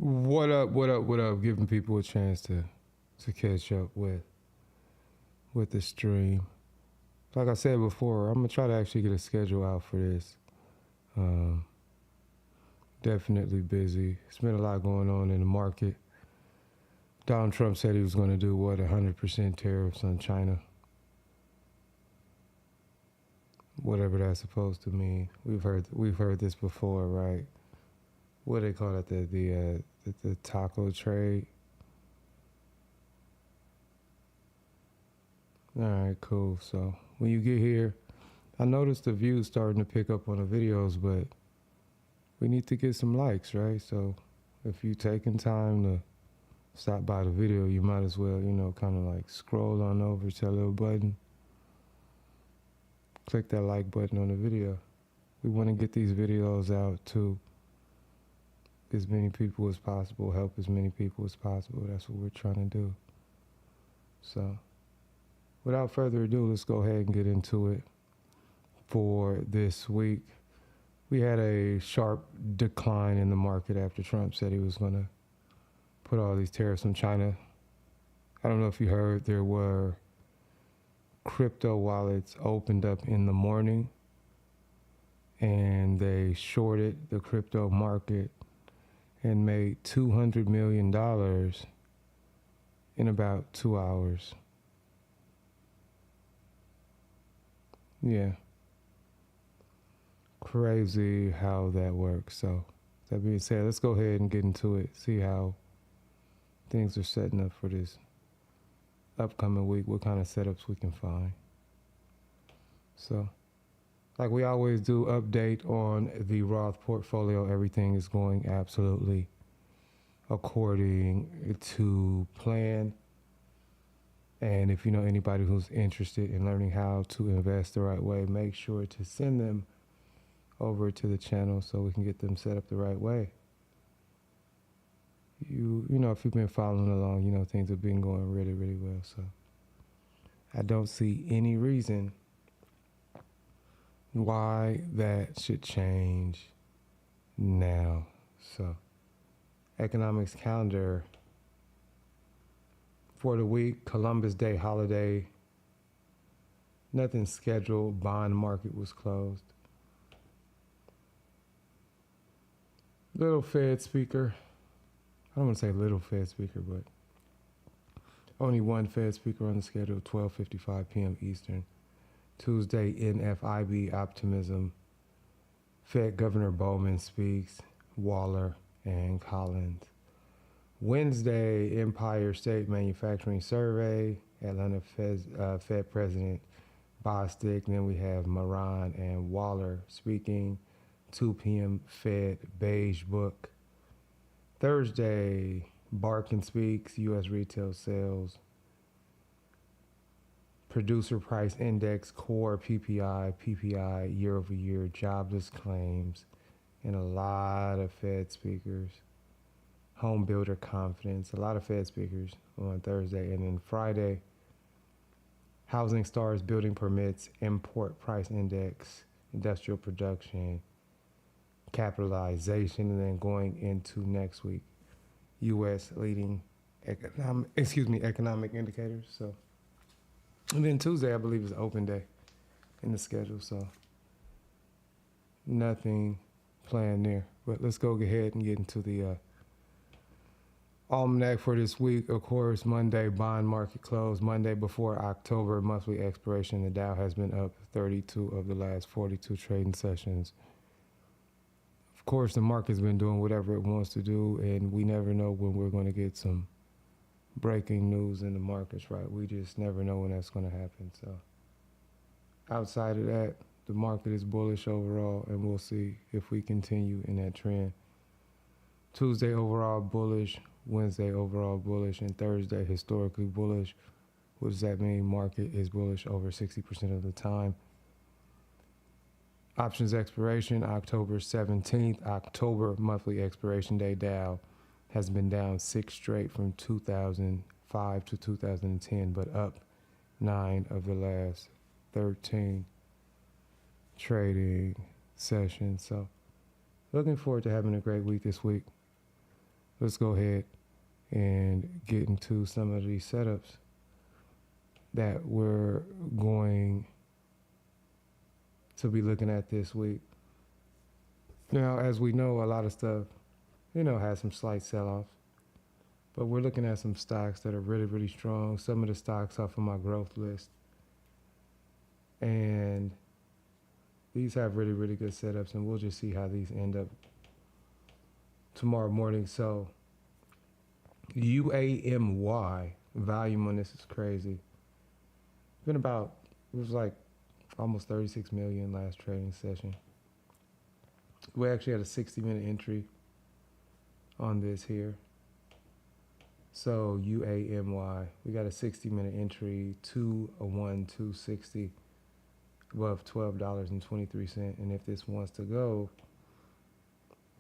What up? What up? What up? Giving people a chance to catch up with the stream. Like I said before, I'm gonna try to actually get a schedule out for this. Definitely busy. It's been a lot going on in the market. Donald Trump said he was going to do 100% tariffs on China. Whatever that's supposed to mean. We've heard this before, right? What do they call it? The taco trade. All right, cool. So when you get here, I noticed the views starting to pick up on the videos, but we need to get some likes, right? So if you taking time to stop by the video, you might as well, kind of like scroll on over to that little button. Click that like button on the video. We want to get these videos out to as many people as possible, help as many people as possible. That's what we're trying to do. So without further ado, let's go ahead and get into it. For this week, we had a sharp decline in the market after Trump said he was going to put all these tariffs on China. I don't know if you heard, there were crypto wallets opened up in the morning and they shorted the crypto market and made $200 million in about 2 hours. Yeah. Crazy how that works. So that being said, let's go ahead and get into it, see how things are setting up for this upcoming week, what kind of setups we can find. So like we always do, update on the Roth portfolio. Everything is going absolutely according to plan. And if you know anybody who's interested in learning how to invest the right way, make sure to send them over to the channel so we can get them set up the right way. You know, if you've been following along, things have been going really, really well. So I don't see any reason why that should change now. So economics calendar for the week, Columbus Day holiday, nothing scheduled, bond market was closed. Little Fed speaker. I don't want to say little Fed speaker, but only one Fed speaker on the schedule, 12:55 p.m. Eastern. Tuesday, NFIB optimism. Fed Governor Bowman speaks, Waller and Collins. Wednesday, Empire State Manufacturing Survey, Atlanta Fed President Bostic. Then we have Moran and Waller speaking. 2 p.m. Fed Beige Book. Thursday, Barkin speaks, U.S. retail sales, producer price index, core PPI, year-over-year jobless claims, and a lot of Fed speakers. Home builder confidence, a lot of Fed speakers on Thursday. And then Friday, housing starts, building permits, import price index, industrial production, capitalization. And then going into next week, U.S. leading economic indicators. So, and then Tuesday, I believe, is an open day in the schedule. So nothing planned there. But let's go ahead and get into the almanac for this week. Of course, Monday, bond market closed. Monday before October monthly expiration, the Dow has been up 32 of the last 42 trading sessions. Of course, the market's been doing whatever it wants to do, and we never know when we're going to get some breaking news in the markets, right? We just never know when that's going to happen. So outside of that, the market is bullish overall, and we'll see if we continue in that trend. Tuesday overall bullish, Wednesday overall bullish, and Thursday historically bullish. What does that mean? Market is bullish over 60% of the time. Options expiration, October 17th. October monthly expiration day. Dow has been down 6 straight from 2005 to 2010, but up 9 of the last 13 trading sessions. So looking forward to having a great week this week. let's go ahead and get into some of these setups that we're going to be looking at this week. Now, as we know, a lot of stuff, has some slight sell-offs, but we're looking at some stocks that are really, really strong. Some of the stocks off of my growth list, and these have really, really good setups, and we'll just see how these end up tomorrow morning. So UAMY, volume on this is crazy. It was like almost 36 million last trading session. We actually had a 60-minute entry on this here. So UAMY, we got a 60-minute entry, 2/260 above $12.23. And if this wants to go,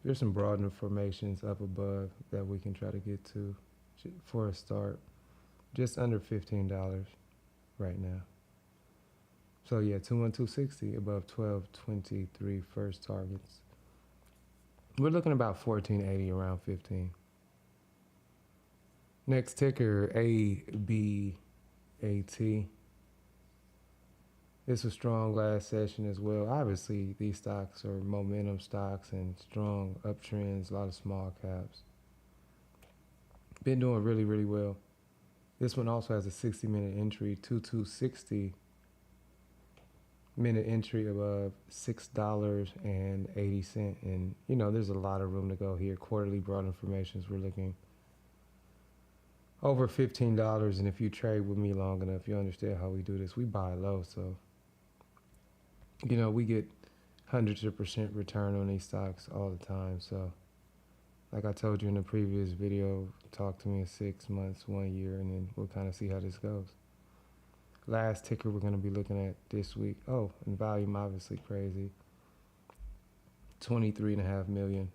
there's some broadening formations up above that we can try to get to for a start. Just under $15 right now. So yeah, 2/260 above 12.23 first targets. We're looking about 1480 around 15. Next ticker, ABAT. This was strong last session as well. Obviously, these stocks are momentum stocks and strong uptrends, a lot of small caps. Been doing really, really well. This one also has a 60-minute entry, 2/260-minute entry above $6.80. And, there's a lot of room to go here. Quarterly broad informations, we're looking over $15. And if you trade with me long enough, you understand how we do this. We buy low, so we get hundreds of % return on these stocks all the time. So like I told you in the previous video, talk to me in 6 months, 1 year, and then we'll kind of see how this goes. Last ticker we're going to be looking at this week. Oh, and volume obviously crazy. 23.5 million.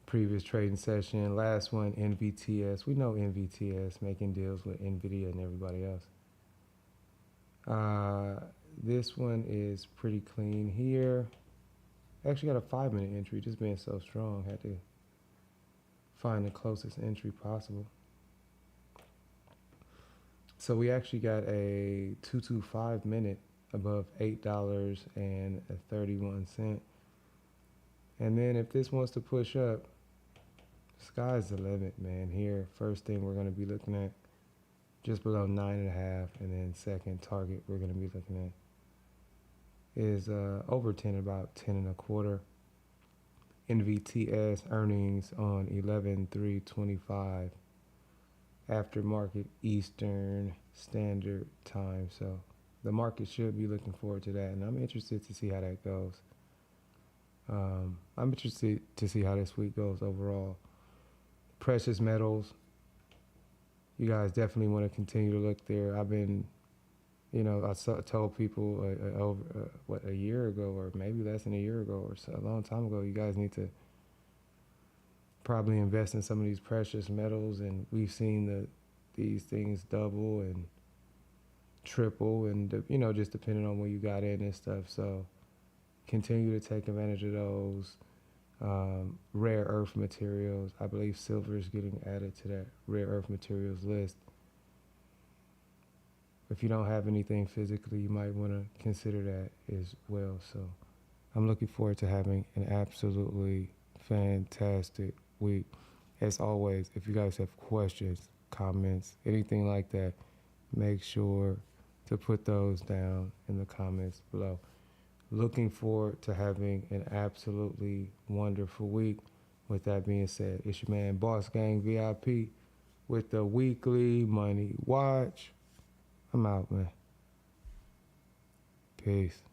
Previous trading session. Last one, NVTS. We know NVTS, making deals with NVIDIA and everybody else. This one is pretty clean here. Actually got a 5-minute entry, just being so strong. Had to find the closest entry possible. So we actually got a 225-minute above $8.31. And then if this wants to push up, sky's the limit, man. Here, first thing we're going to be looking at just below 9.5, and then second target we're going to be looking at is over 10, about 10.25. NVTS earnings on 11/3/25 after market Eastern Standard Time. So the market should be looking forward to that, and I'm interested to see how that goes. I'm interested to see how this week goes overall. Precious metals, you guys definitely want to continue to look there. I've been, I told people a year ago, or maybe less than a year ago, or a long time ago, you guys need to probably invest in some of these precious metals, and we've seen these things double and triple, and just depending on where you got in and stuff. So continue to take advantage of those. Rare earth materials, I believe silver is getting added to that rare earth materials list. If you don't have anything physically, you might want to consider that as well. So I'm looking forward to having an absolutely fantastic week. As always, if you guys have questions, comments, anything like that, make sure to put those down in the comments below. Looking forward to having an absolutely wonderful week. With that being said, it's your man BossGangVIP with the weekly money watch. I'm out, man. Peace.